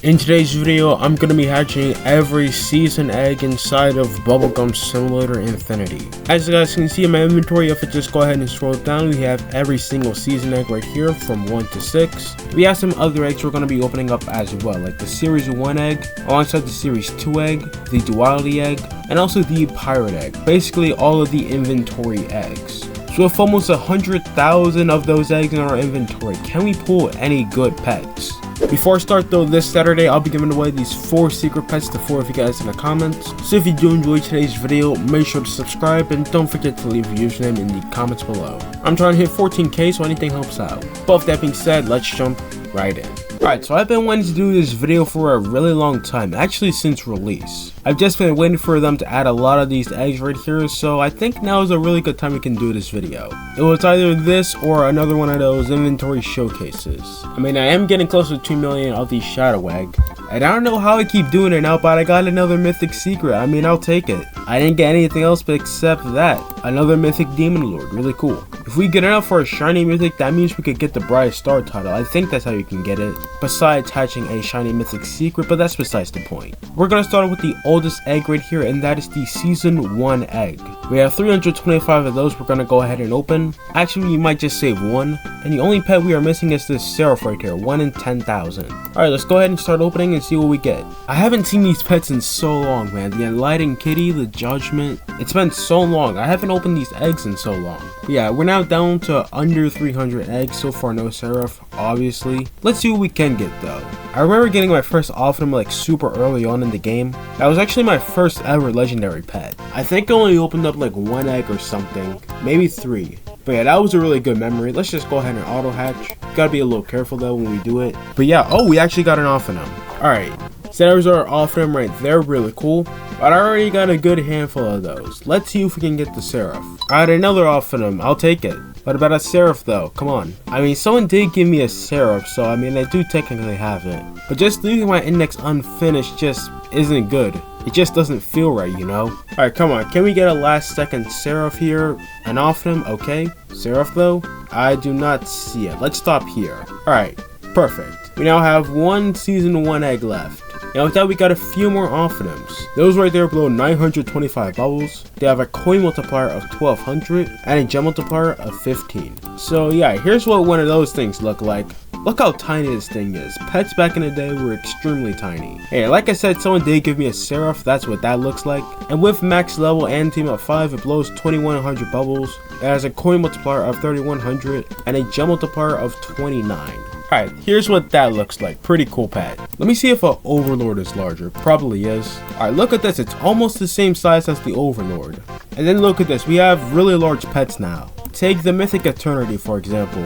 In today's video, I'm going to be hatching every season egg inside of Bubblegum Simulator Infinity. As you guys can see in my inventory, if I just go ahead and scroll down, we have every single season egg right here from 1 to 6. We have some other eggs we're going to be opening up as well, like the Series 1 egg, alongside the Series 2 egg, the Duality egg, and also the Pirate egg. Basically all of the inventory eggs. So with almost 100,000 of those eggs in our inventory, can we pull any good pets? Before I start though, this Saturday I'll be giving away these 4 secret pets to 4 of you guys in the comments. So if you do enjoy today's video, make sure to subscribe and don't forget to leave your username in the comments below. I'm trying to hit 14k, so anything helps out. But with that being said, let's jump right in. Alright, so I've been wanting to do this video for a really long time, actually since release. I've just been waiting for them to add a lot of these eggs right here, so I think now is a really good time we can do this video. It was either this or another one of those inventory showcases. I mean, I am getting close to 2 million of these shadow egg, and I don't know how I keep doing it now, but I got another mythic secret. I mean, I'll take it. I didn't get anything else but except that. Another mythic demon lord, really cool. If we get enough for a shiny mythic, that means we could get the brightest star title. I think that's how you can get it, besides hatching a shiny mythic secret, but that's besides the point. We're gonna start with the oldest egg right here, and that is the season 1 egg. We have 325 of those we're gonna go ahead and open. Actually, you might just save one, and the only pet we are missing is this Seraph right here, 1 in 10,000. Alright, let's go ahead and start opening and see what we get. I haven't seen these pets in so long, man. The Enlightened Kitty, the Judgment. It's been so long. I haven't opened these eggs in so long. But yeah, we're now down to under 300 eggs. So far, no Seraph, obviously. Let's see what we can get though. I remember getting my first Optimum like super early on in the game. That was actually my first ever legendary pet. I think I only opened up like 1 egg or something, maybe 3. But yeah, that was a really good memory. Let's just go ahead and auto hatch. Gotta be a little careful though when we do it. But yeah, oh, we actually got an Optimum. Alright, so there's our Optimum right there, really cool. But I already got a good handful of those. Let's see if we can get the Seraph. Alright, another Optimum, I'll take it. What about a Seraph though? Come on. I mean, someone did give me a Seraph, so I mean, I do technically have it. But just leaving my index unfinished just isn't good. It just doesn't feel right, you know? Alright, come on. Can we get a last second Seraph here? An Optimum? Okay. Seraph though? I do not see it. Let's stop here. Alright, perfect. We now have 1 season 1 egg left. And with that, we got a few more Optimums. Those right there below 925 bubbles. They have a coin multiplier of 1200 and a gem multiplier of 15. So yeah, here's what one of those things look like. Look how tiny this thing is. Pets back in the day were extremely tiny. Hey, like I said, someone did give me a Seraph. That's what that looks like. And with max level and team up 5, it blows 2100 bubbles. It has a coin multiplier of 3100 and a gem multiplier of 29. Alright, here's what that looks like. Pretty cool pet. Let me see if an Overlord is larger. Probably is. Alright, look at this. It's almost the same size as the Overlord. And then look at this. We have really large pets now. Take the Mythic Eternity, for example.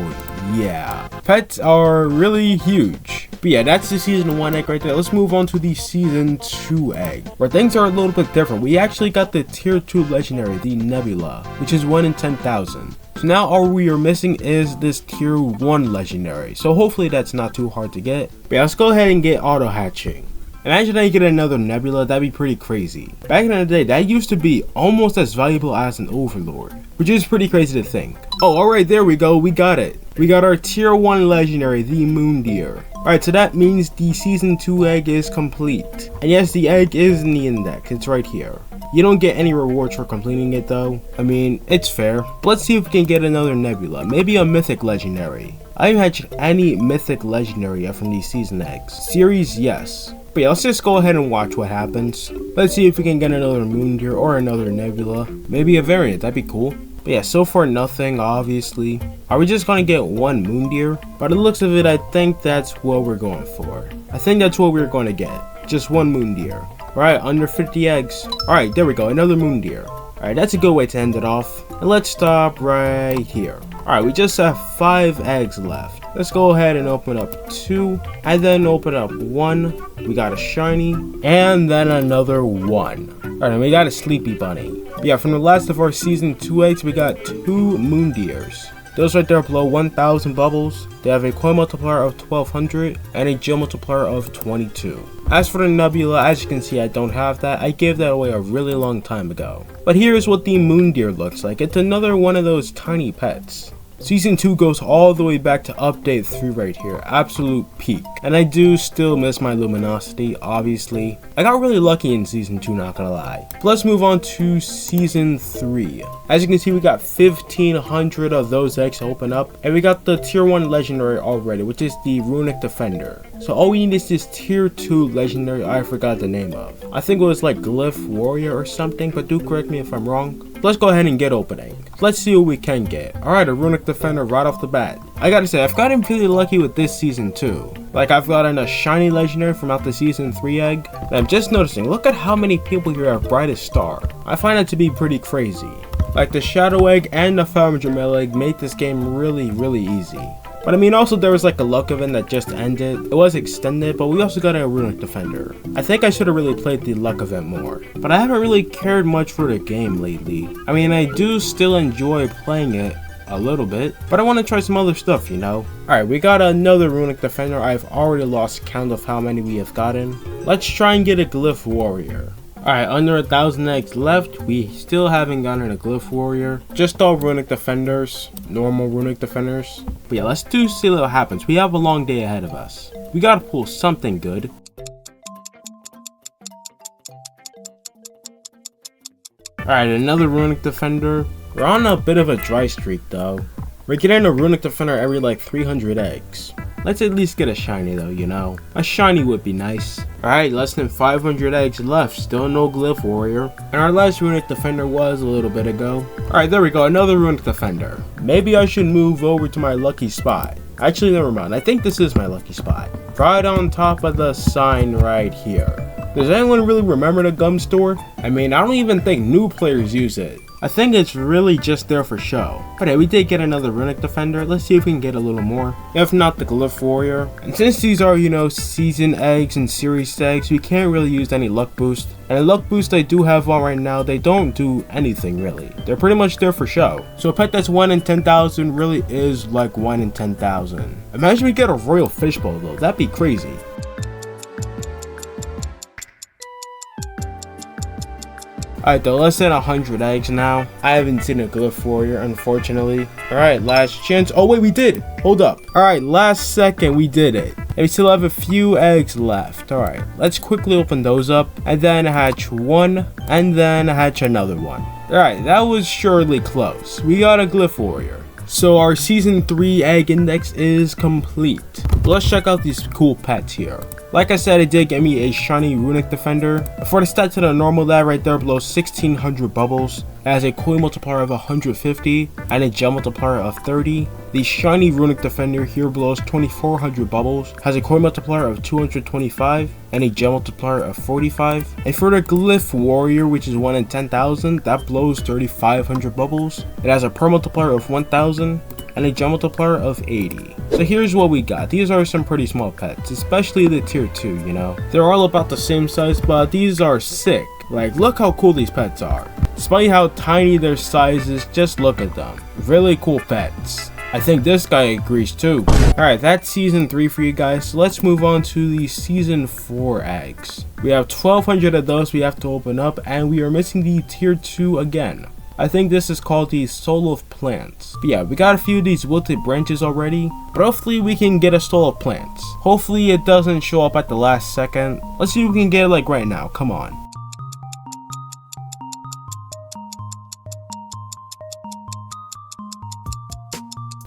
Yeah. Pets are really huge. But yeah, that's the season 1 egg right there. Let's move on to the season 2 egg, where things are a little bit different. We actually got the tier 2 legendary, the Nebula, which is 1 in 10,000. So now all we are missing is this tier 1 legendary. So hopefully that's not too hard to get. But yeah, let's go ahead and get auto hatching. Imagine I get another Nebula, that'd be pretty crazy. Back in the day, that used to be almost as valuable as an Overlord, which is pretty crazy to think. Oh, alright, there we go, we got it. We got our tier 1 legendary, the Moon Deer. Alright, so that means the season 2 egg is complete. And yes, the egg is in the index, it's right here. You don't get any rewards for completing it though. I mean, it's fair. But let's see if we can get another Nebula, maybe a mythic legendary. I haven't hatched any mythic legendary yet from these season eggs. Series, yes. But yeah, let's just go ahead and watch what happens. Let's see if we can get another Moon Deer or another Nebula. Maybe a variant, that'd be cool. But yeah, so far nothing, obviously. Are we just gonna get 1 Moon Deer? By the looks of it, I think that's what we're going for. I think that's what we're going to get. Just 1 Moon Deer. Alright, under 50 eggs. Alright, there we go, another Moon Deer. Alright, that's a good way to end it off. And let's stop right here. Alright, we just have 5 eggs left. Let's go ahead and open up 2, and then open up 1. We got a shiny, and then another 1. Alright, and we got a Sleepy Bunny. Yeah, from the last of our season 2 eggs, we got 2 Moon Deers. Those right there below 1000 bubbles. They have a coin multiplier of 1200 and a gem multiplier of 22. As for the Nebula, as you can see, I don't have that. I gave that away a really long time ago. But here's what the Moon Deer looks like. It's another one of those tiny pets. Season 2 goes all the way back to update 3 right here, absolute peak. And I do still miss my luminosity, obviously. I got really lucky in season 2, not gonna lie. But let's move on to season 3. As you can see, we got 1500 of those eggs open up, and we got the tier 1 legendary already, which is the Runic Defender. So all we need is this tier 2 legendary I forgot the name of. I think it was like Glyph Warrior or something, but do correct me if I'm wrong. Let's go ahead and get opening. Let's see what we can get. Alright, a Runic Defender right off the bat. I gotta say, I've gotten pretty lucky with this season too. Like, I've gotten a shiny legendary from out the season 3 egg. And I'm just noticing, look at how many people here have brightest star. I find it to be pretty crazy. Like, the shadow egg and the Farmer Mail egg made this game really easy. But I mean, also there was like a luck event that just ended. It was extended, but we also got a Runic Defender. I think I should have really played the luck event more, but I haven't really cared much for the game lately. I mean, I do still enjoy playing it a little bit, but I want to try some other stuff, you know. Alright, we got another Runic Defender. I've already lost count of how many we have gotten. Let's try and get a Glyph Warrior. Alright, under 1,000 eggs left. We still haven't gotten a Glyph Warrior. Just all Runic Defenders. Normal Runic Defenders. But yeah, let's see what happens. We have a long day ahead of us. We gotta pull something good. Alright, another Runic Defender. We're on a bit of a dry streak though. We're getting a Runic Defender every like 300 eggs. Let's at least get a shiny though, you know. A shiny would be nice. Alright, less than 500 eggs left. Still no Glyph Warrior. And our last Runic Defender was a little bit ago. Alright, there we go. Another Runic Defender. Maybe I should move over to my lucky spot. Actually, never mind. I think this is my lucky spot. Right on top of the sign right here. Does anyone really remember the gum store? I mean, I don't even think new players use it. I think it's really just there for show. But hey, we did get another Runic Defender. Let's see if we can get a little more. If not, the Glyph Warrior. And since these are, you know, season eggs and series eggs, we can't really use any luck boost. And the luck boost I do have on right now, they don't do anything really. They're pretty much there for show. So a pet that's 1 in 10,000 really is like 1 in 10,000. Imagine we get a Royal Fishbowl though. That'd be crazy. Alright though, less than 100 eggs now. I haven't seen a Glyph Warrior, unfortunately. Alright, last chance. Oh wait, we did! Hold up. Alright, last second, we did it. And we still have a few eggs left. Alright, let's quickly open those up. And then hatch one. And then hatch another one. Alright, that was surely close. We got a Glyph Warrior. So our season 3 egg index is complete. Let's check out these cool pets here. Like I said, it did get me a shiny Runic Defender. For the stats to the normal, that right there blows 1600 bubbles. It has a coin multiplier of 150 and a gem multiplier of 30. The shiny Runic Defender here blows 2400 bubbles, has a coin multiplier of 225 and a gem multiplier of 45. And for the Glyph Warrior, which is 1 in 10,000, that blows 3500 bubbles. It has a pearl multiplier of 1000 and a gem multiplier of 80. So here's what we got. These are some pretty small pets, especially the tier 2, you know. They're all about the same size, but these are sick. Like, look how cool these pets are. Despite how tiny their size is, just look at them. Really cool pets. I think this guy agrees too. Alright, that's season 3 for you guys. So let's move on to the season 4 eggs. We have 1200 of those we have to open up, and we are missing the tier 2 again. I think this is called the Soul of Plants. But yeah, we got a few of these wilted branches already, but hopefully we can get a Soul of Plants. Hopefully it doesn't show up at the last second. Let's see if we can get it like right now. Come on.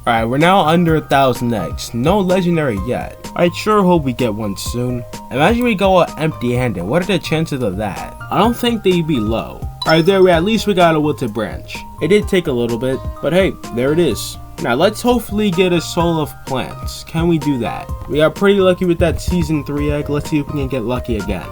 Alright, we're now under 1,000 eggs. No legendary yet. I sure hope we get one soon. Imagine we go empty-handed. What are the chances of that? I don't think they'd be low. Alright, there, at least we got a wilted branch. It did take a little bit, but hey, there it is. Now let's hopefully get a Soul of Plants. Can we do that? We got pretty lucky with that season 3 egg. Let's see if we can get lucky again.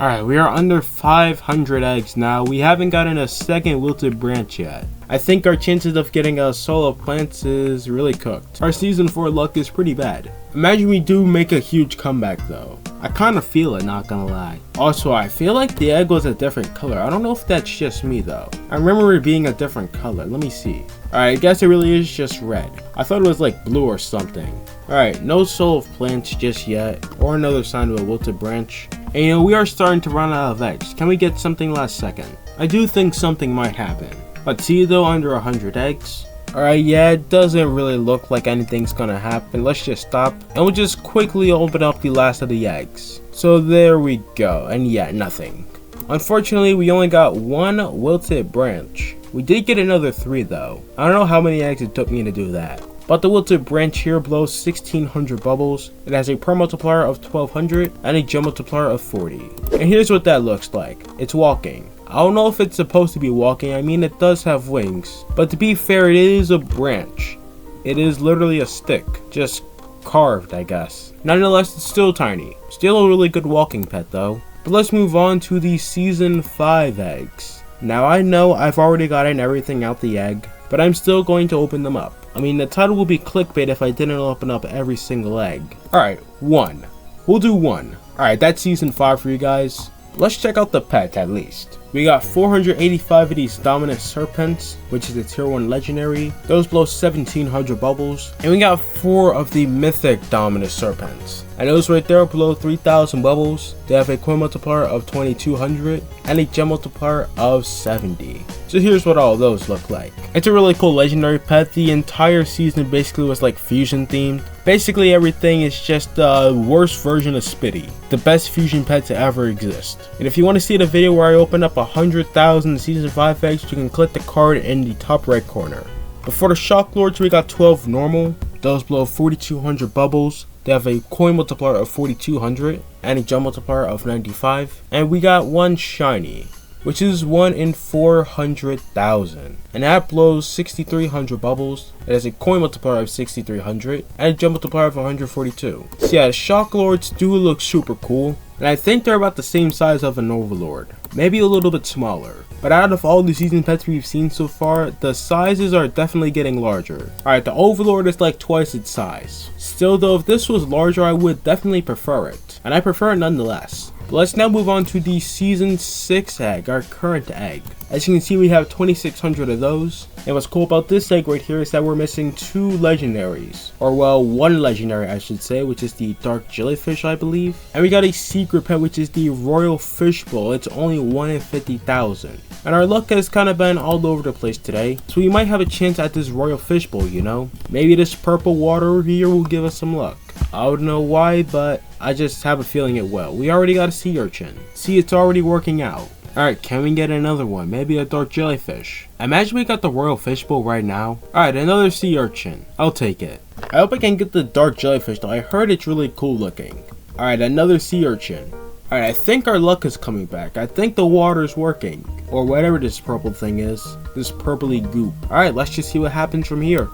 Alright, we are under 500 eggs now. We haven't gotten a second wilted branch yet. I think our chances of getting a Soul of Plants is really cooked. Our season 4 luck is pretty bad. Imagine we do make a huge comeback though. I kind of feel it, not gonna lie. Also, I feel like the egg was a different color. I don't know if that's just me though. I remember it being a different color. Let me see. Alright, I guess it really is just red. I thought it was like blue or something. Alright, no soul of plants just yet, or another sign of a wilted branch. And we are starting to run out of eggs. Can we get something last second? I do think something might happen. Let's see though, under 100 eggs. Alright, yeah, it doesn't really look like anything's gonna happen. Let's just stop, and we'll just quickly open up the last of the eggs. So there we go, and yeah, nothing. Unfortunately, we only got one wilted branch. We did get another 3 though. I don't know how many eggs it took me to do that. But the wilted branch here blows 1600 bubbles. It has a per multiplier of 1200 and a gem multiplier of 40. And here's what that looks like. It's walking. I don't know if it's supposed to be walking. I mean, it does have wings. But to be fair, it is a branch. It is literally a stick. Just carved, I guess. Nonetheless, it's still tiny. Still a really good walking pet though. But let's move on to the season 5 eggs. Now I know I've already gotten everything out the egg, but I'm still going to open them up. I mean, the title will be clickbait if I didn't open up every single egg. Alright, 1. We'll do 1. Alright, that's season 5 for you guys. Let's check out the pet at least. We got 485 of these dominant serpents, which is a tier 1 legendary. Those blow 1700 bubbles. And we got 4 of the mythic dominant serpents. And those right there blow 3000 bubbles. They have a coin multiplier of 2200 and a gem multiplier of 70. So here's what all of those look like. It's a really cool legendary pet. The entire season basically was like fusion themed. Basically everything is just the worst version of Spitty, the best fusion pet to ever exist. And if you want to see the video where I open up 100,000 season 5 eggs, you can click the card in the top right corner. But for the shock lords, we got 12 normal. Those blow 4200 bubbles. They have a coin multiplier of 4200 and a gem multiplier of 95. And we got 1 shiny, which is 1 in 400,000, and that blows 6300 bubbles. It has a coin multiplier of 6300 and a gem multiplier of 142. So yeah, the shock lords do look super cool, and I think they're about the same size of an overlord, maybe a little bit smaller. But out of all the season pets we've seen so far, the sizes are definitely getting larger. Alright, the overlord is like twice its size. Still though, if this was larger, I would definitely prefer it, and I prefer it nonetheless. Let's now move on to the season 6 egg, our current egg. As you can see, we have 2600 of those. And what's cool about this egg right here is that we're missing 2 legendaries. Or well, 1 legendary I should say, which is the dark jellyfish I believe. And we got a secret pet, which is the royal fishbowl. It's only 1 in 50,000. And our luck has kind of been all over the place today. So we might have a chance at this royal fishbowl, you know. Maybe this purple water here will give us some luck. I don't know why, but I just have a feeling it will. We already got a sea urchin. See, it's already working out. Alright, can we get another one? Maybe a dark jellyfish. Imagine we got the royal fishbowl right now. Alright, another sea urchin. I'll take it. I hope I can get the dark jellyfish though. I heard it's really cool looking. Alright, another sea urchin. Alright, I think our luck is coming back. I think the water is working. Or whatever this purple thing is. This purpley goop. Alright, let's just see what happens from here.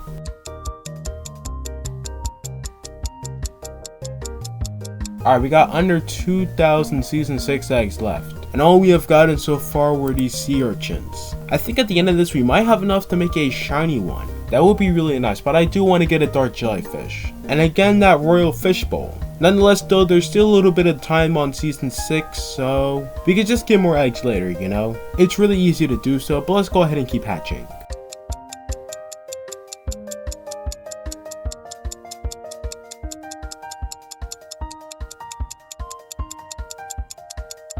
Alright, we got under 2,000 season 6 eggs left. And all we have gotten so far were these sea urchins. I think at the end of this we might have enough to make a shiny one. That would be really nice, but I do want to get a dark jellyfish. And again, that royal fishbowl. Nonetheless though, there's still a little bit of time on season 6, so we could just get more eggs later, you know? It's really easy to do so, but let's go ahead and keep hatching.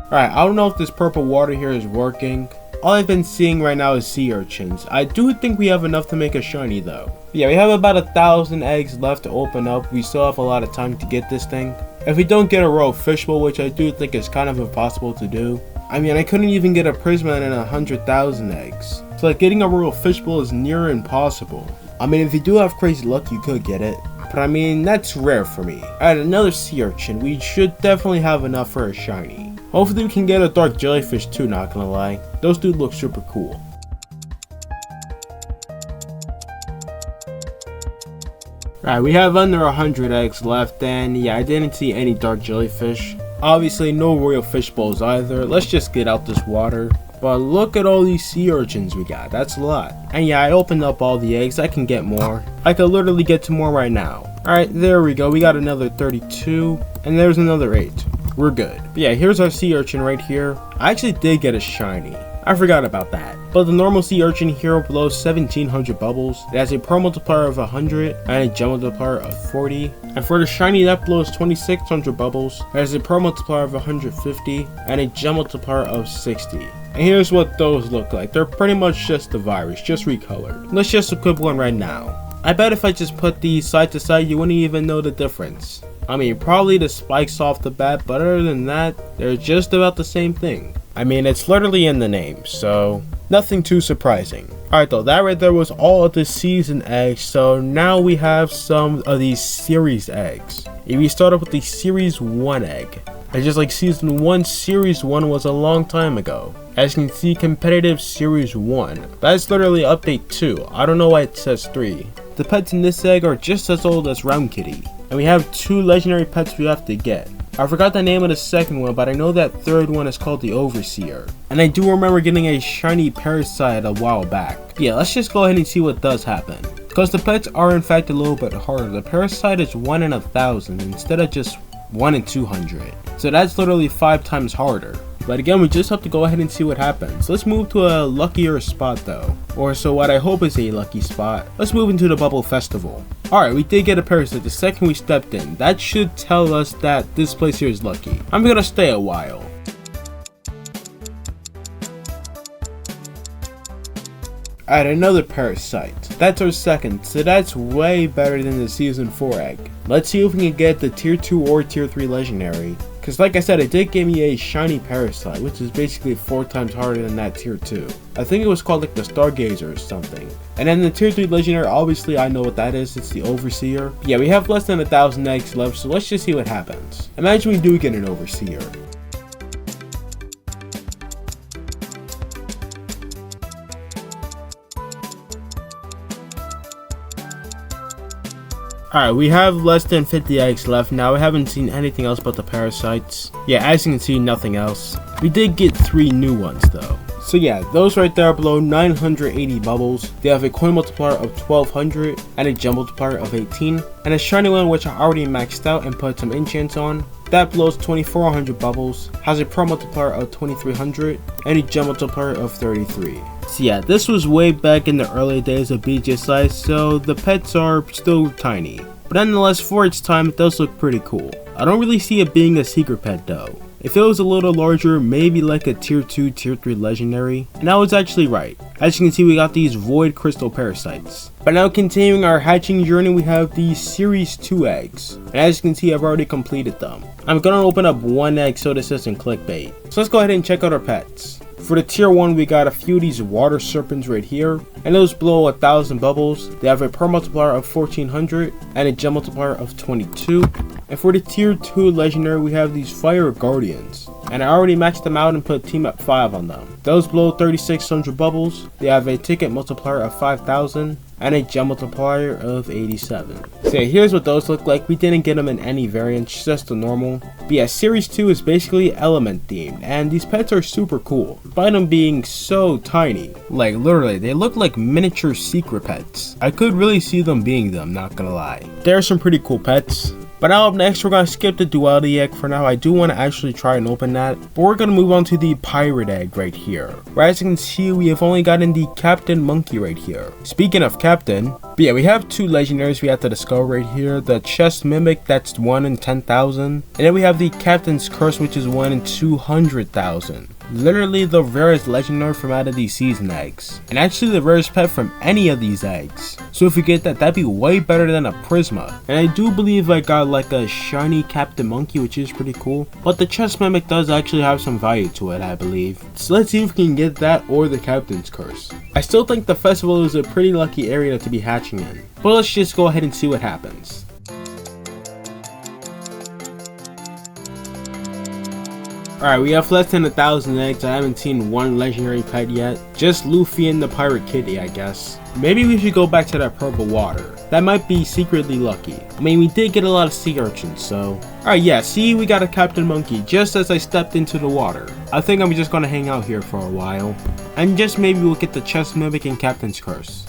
Alright, I don't know if this purple water here is working. All I've been seeing right now is sea urchins. I do think we have enough to make a shiny though. Yeah, we have about 1,000 eggs left to open up. We still have a lot of time to get this thing. If we don't get a royal fishbowl, which I do think is kind of impossible to do. I mean, I couldn't even get a prisma in 100,000 eggs. So like getting a royal fishbowl is near impossible. I mean, if you do have crazy luck, you could get it. But I mean, that's rare for me. Alright, another sea urchin. We should definitely have enough for a shiny. Hopefully we can get a dark jellyfish too, not gonna lie. Those do look super cool. Alright, we have under 100 eggs left, and yeah, I didn't see any dark jellyfish. Obviously no royal fish bowls either. Let's just get out this water. But look at all these sea urchins we got. That's a lot. And yeah, I opened up all the eggs. I can get more. I could literally get to more right now. Alright, there we go. We got another 32. And there's another 8. We're good. But yeah, here's our sea urchin right here. I actually did get a shiny. I forgot about that. But the normal sea urchin here blows 1700 bubbles. It has a pearl multiplier of 100 and a gem multiplier of 40. And for the shiny, that blows 2600 bubbles. It has a pearl multiplier of 150 and a gem multiplier of 60. And here's what those look like. They're pretty much just the virus, just recolored. Let's just equip one right now. I bet if I just put these side to side, you wouldn't even know the difference. I mean, probably the spikes off the bat, but other than that, they're just about the same thing. I mean, it's literally in the name, so nothing too surprising. Alright though, that right there was all of the season eggs, so now we have some of these series eggs. If we start off with the series 1 egg, it's just like season 1, series 1 was a long time ago. As you can see, competitive series 1, that's literally update 2, I don't know why it says 3. The pets in this egg are just as old as Round Kitty, and we have 2 legendary pets we have to get. I forgot the name of the second one, but I know that third one is called the Overseer. And I do remember getting a shiny parasite a while back. Yeah, let's just go ahead and see what does happen. Because the pets are in fact a little bit harder. The parasite is 1 in 1,000 instead of just 1 in 200. So that's literally 5 times harder. But again, we just have to go ahead and see what happens. Let's move to a luckier spot though. Or so what I hope is a lucky spot. Let's move into the Bubble Festival. Alright, we did get a parasite the second we stepped in. That should tell us that this place here is lucky. I'm gonna stay a while. Alright, another parasite. That's our second, so that's way better than the season 4 egg. Let's see if we can get the tier 2 or tier 3 legendary. Cause like I said, it did give me a shiny parasite, which is basically 4 times harder than that tier 2. I think it was called like the Stargazer or something. And then the tier 3 legendary, obviously I know what that is, it's the Overseer. Yeah, we have less than 1,000 eggs left, so let's just see what happens. Imagine we do get an Overseer. Alright, we have less than 50 eggs left now. We haven't seen anything else but the parasites. Yeah, as you can see, nothing else. We did get 3 new ones though. So yeah, those right there blow 980 bubbles. They have a coin multiplier of 1200 and a gem multiplier of 18. And a shiny one which I already maxed out and put some enchants on. That blows 2400 bubbles, has a pearl multiplier of 2300 and a gem multiplier of 33. So yeah, this was way back in the early days of bgsi, so the pets are still tiny. But nonetheless, for its time, it does look pretty cool. I don't really see it being a secret pet though. If it was a little larger, maybe like a tier 2, tier 3 legendary. And I was actually right. As you can see, we got these void crystal parasites. But now continuing our hatching journey, we have these series 2 eggs. And as you can see, I've already completed them. I'm gonna open up 1 egg so this isn't clickbait. So let's go ahead and check out our pets. For the tier 1, we got a few of these water serpents right here, and those blow 1,000 bubbles. They have a pearl multiplier of 1400 and a gem multiplier of 22. And for the tier 2 legendary, we have these fire guardians, and I already maxed them out and put team up 5 on them. Those blow 3600 bubbles. They have a ticket multiplier of 5000 and a gem multiplier of 87. So yeah, here's what those look like. We didn't get them in any variants, just the normal. But yeah, series 2 is basically element themed, and these pets are super cool, despite them being so tiny. Like literally, they look like miniature secret pets. I could really see them being them, not gonna lie. There are some pretty cool pets. But now up next, we're going to skip the duality egg for now. I do want to actually try and open that. But we're going to move on to the pirate egg right here. Where as you can see, we have only gotten the Captain Monkey right here. Speaking of Captain, but yeah, we have 2 legendaries we have to discover right here. The Chest Mimic, that's 1 in 10,000. And then we have the Captain's Curse, which is 1 in 200,000. Literally the rarest legendary from out of these season eggs, and actually the rarest pet from any of these eggs. So if we get that, that'd be way better than a Prisma. And I do believe I got like a shiny Captain Monkey, which is pretty cool, but the Chest Mimic does actually have some value to it, I believe. So let's see if we can get that or the Captain's Curse. I still think the festival is a pretty lucky area to be hatching in, but let's just go ahead and see what happens. Alright, we have less than 1,000 eggs. I haven't seen 1 legendary pet yet. Just Luffy and the Pirate Kitty, I guess. Maybe we should go back to that purple water. That might be secretly lucky. I mean, we did get a lot of sea urchins, so... Alright, yeah, see, we got a Captain Monkey just as I stepped into the water. I think I'm just gonna hang out here for a while. And just maybe we'll get the Chest Mimic and Captain's Curse.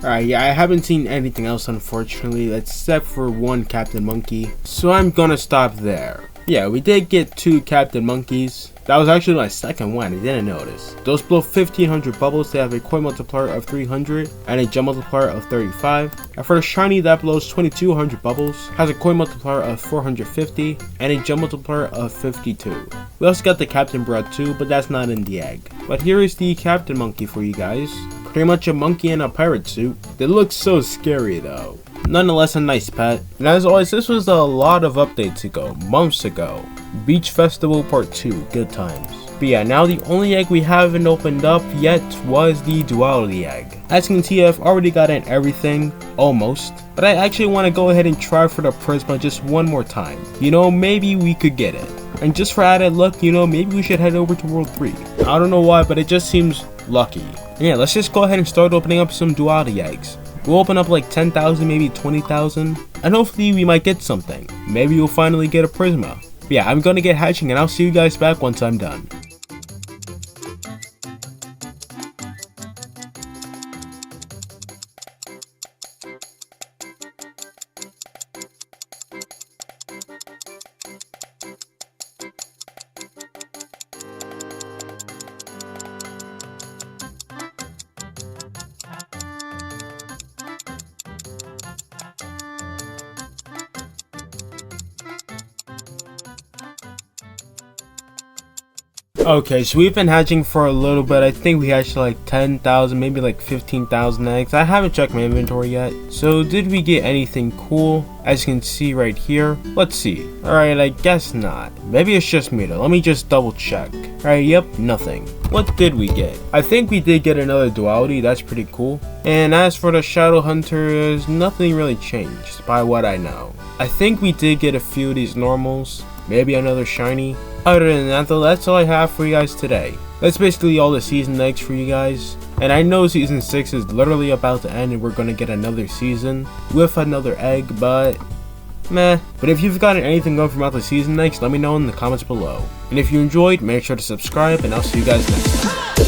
Alright, yeah, I haven't seen anything else unfortunately, except for one Captain Monkey, so I'm gonna stop there. Yeah, we did get 2 Captain Monkeys. That was actually my second one, I didn't notice. Those blow 1500 bubbles, they have a coin multiplier of 300 and a gem multiplier of 35. And for the shiny that blows 2200 bubbles, has a coin multiplier of 450 and a gem multiplier of 52. We also got the Captain Bread too, but that's not in the egg. But here is the Captain Monkey for you guys. Pretty much a monkey in a pirate suit. They look so scary though. Nonetheless, a nice pet. And as always, this was a lot of updates ago, months ago. Beach Festival Part 2, good times. But yeah, now the only egg we haven't opened up yet was the duality egg. As you can see, I've already gotten everything, almost. But I actually want to go ahead and try for the Prisma just one more time. You know, maybe we could get it. And just for added luck, you know, maybe we should head over to World 3. I don't know why, but it just seems lucky. And yeah, let's just go ahead and start opening up some duality eggs. We'll open up like 10,000, maybe 20,000, and hopefully we might get something. Maybe we'll finally get a Prisma. But yeah, I'm gonna get hatching and I'll see you guys back once I'm done. Okay, so we've been hatching for a little bit. I think we hatched like 10,000, maybe like 15,000 eggs. I haven't checked my inventory yet. So did we get anything cool? As you can see right here. Let's see. Alright, I guess not. Maybe it's just me though. Let me just double check. Alright, yep, nothing. What did we get? I think we did get another duality. That's pretty cool. And as for the Shadow Hunters, nothing really changed by what I know. I think we did get a few of these normals. Maybe another shiny. Other than that though, that's all I have for you guys today. That's basically all the season eggs for you guys. And I know season 6 is literally about to end and we're gonna get another season with another egg, but meh. But if you've gotten anything good from out the season eggs, let me know in the comments below. And if you enjoyed, make sure to subscribe and I'll see you guys next time.